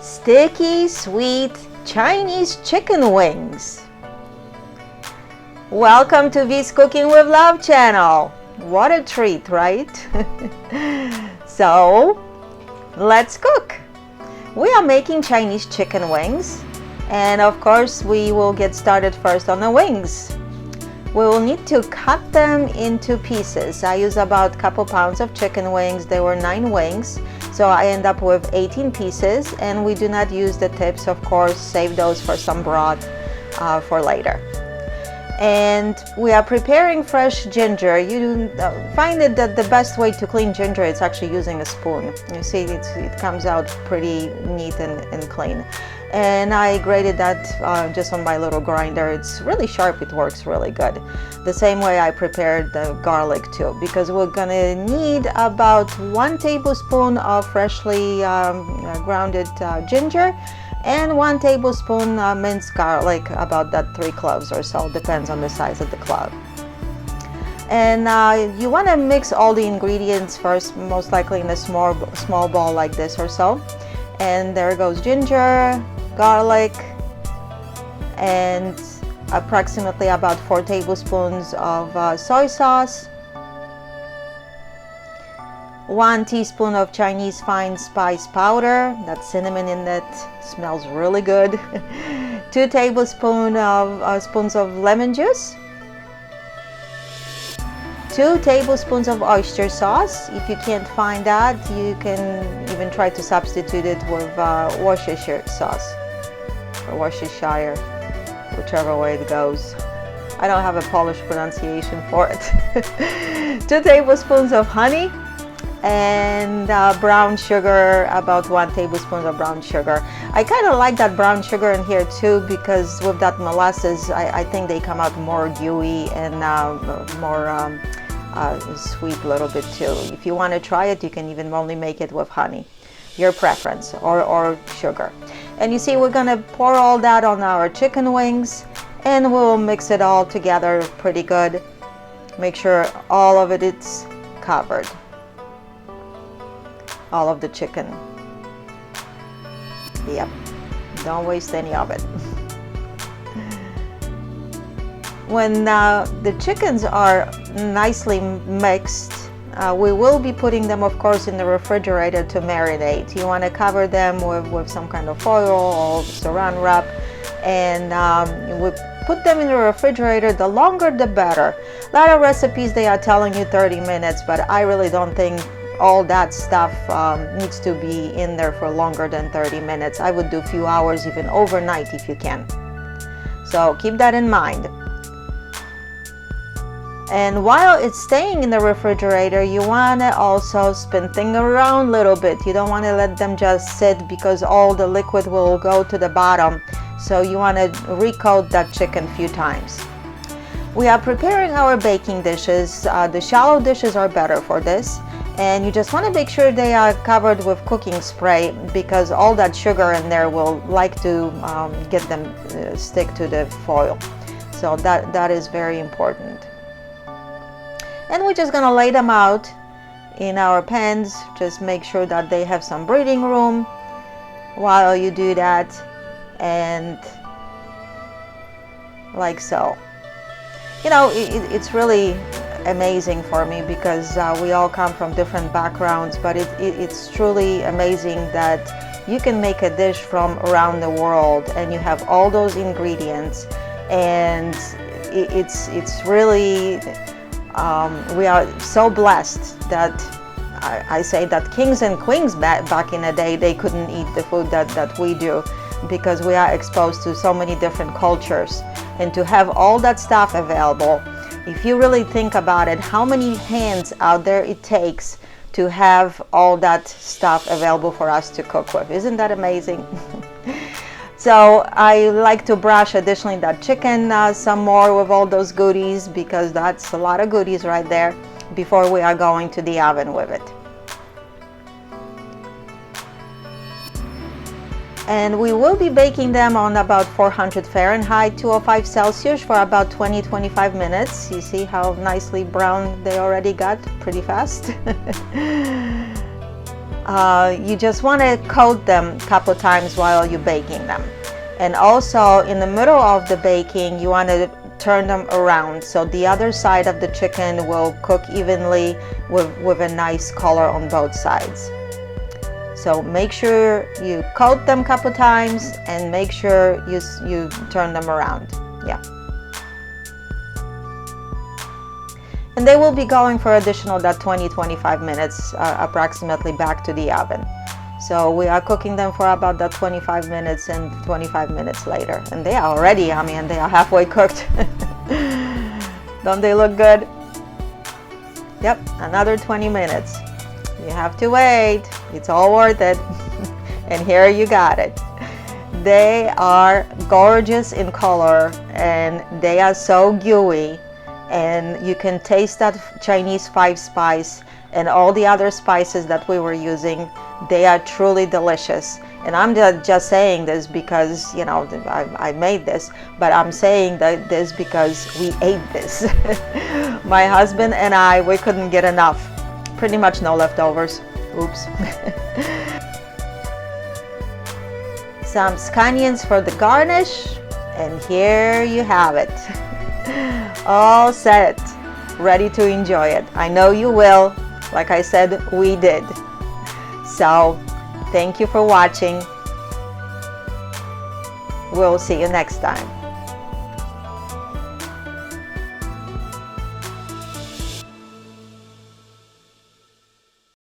Sticky, sweet Chinese chicken wings. Welcome to V's Cooking with Love channel. What a treat, right? So, let's cook. We are making Chinese chicken wings, and of course we will get started first on the wings. We will need to cut them into pieces. I use about a couple pounds of chicken wings. There were 9 wings, so I end up with 18 pieces, and we do not use the tips, of course. Save those for some broth for later. And we are preparing fresh ginger. You find it that the best way to clean ginger is actually using a spoon. You see, it comes out pretty neat and clean. And I grated that just on my little grinder. It's really sharp, it works really good. The same way I prepared the garlic too, because we're gonna need about 1 tablespoon of freshly grounded ginger and 1 tablespoon minced garlic, about that 3 cloves or so, depends on the size of the clove. And you want to mix all the ingredients first, most likely in a small bowl like this or so. And there goes ginger, garlic, and approximately about 4 tablespoons of soy sauce, 1 teaspoon of Chinese fine spice powder, that's cinnamon in it, smells really good, 2 tablespoons of lemon juice, 2 tablespoons of oyster sauce. If you can't find that, you can even try to substitute it with Worcestershire sauce or Worcestershire, whichever way it goes. I don't have a Polish pronunciation for it. 2 tablespoons of honey, and brown sugar, about 1 tablespoon of brown sugar. I kind of like that brown sugar in here too, because with that molasses, I think they come out more gooey and more sweet a little bit too. If you want to try it, you can even only make it with honey, your preference, or sugar. And you see, we're gonna pour all that on our chicken wings, and we'll mix it all together pretty good. Make sure all of it is covered, all of the chicken. Yep, don't waste any of it. When the chickens are nicely mixed, we will be putting them, of course, in the refrigerator to marinate. You want to cover them with some kind of foil or saran wrap, and we put them in the refrigerator. The longer the better. A lot of recipes, they are telling you 30 minutes, but I really don't think all that stuff needs to be in there for longer than 30 minutes. I would do a few hours, even overnight if you can. So keep that in mind. And while it's staying in the refrigerator, you want to also spin things around a little bit. You don't want to let them just sit, because all the liquid will go to the bottom. So you want to recoat that chicken a few times. We are preparing our baking dishes. The shallow dishes are better for this. And you just want to make sure they are covered with cooking spray, because all that sugar in there will like to get them stick to the foil. So that is very important. And we're just gonna lay them out in our pans. Just make sure that they have some breathing room while you do that, and like so. You know, it's really amazing for me, because we all come from different backgrounds, but it's truly amazing that you can make a dish from around the world and you have all those ingredients, and it's really we are so blessed that I say that kings and queens back in the day, they couldn't eat the food that we do, because we are exposed to so many different cultures. And to have all that stuff available, if you really think about it, how many hands out there it takes to have all that stuff available for us to cook with. Isn't that amazing? So I like to brush additionally that chicken some more with all those goodies, because that's a lot of goodies right there, before we are going to the oven with it. And we will be baking them on about 400 Fahrenheit, 205 Celsius for about 20-25 minutes. You see how nicely brown they already got pretty fast. you just want to coat them a couple times while you're baking them. And also in the middle of the baking, you want to turn them around so the other side of the chicken will cook evenly with a nice color on both sides. So make sure you coat them a couple times and make sure you turn them around. Yeah. And they will be going for additional that 20-25 minutes approximately back to the oven. So we are cooking them for about that 25 minutes and 25 minutes later. And they are already yummy and they are halfway cooked. Don't they look good? Yep, another 20 minutes. You have to wait. It's all worth it. And here you got it. They are gorgeous in color and they are so gooey. And you can taste that Chinese 5-spice and all the other spices that we were using. They are truly delicious. And I'm just saying this because, you know, I made this, but I'm saying that this because we ate this. My husband and I, we couldn't get enough. Pretty much no leftovers. Oops. Some scallions for the garnish, and here you have it. All set, ready to enjoy it. I know you will. Like I said, we did. So, thank you for watching. We'll see you next time.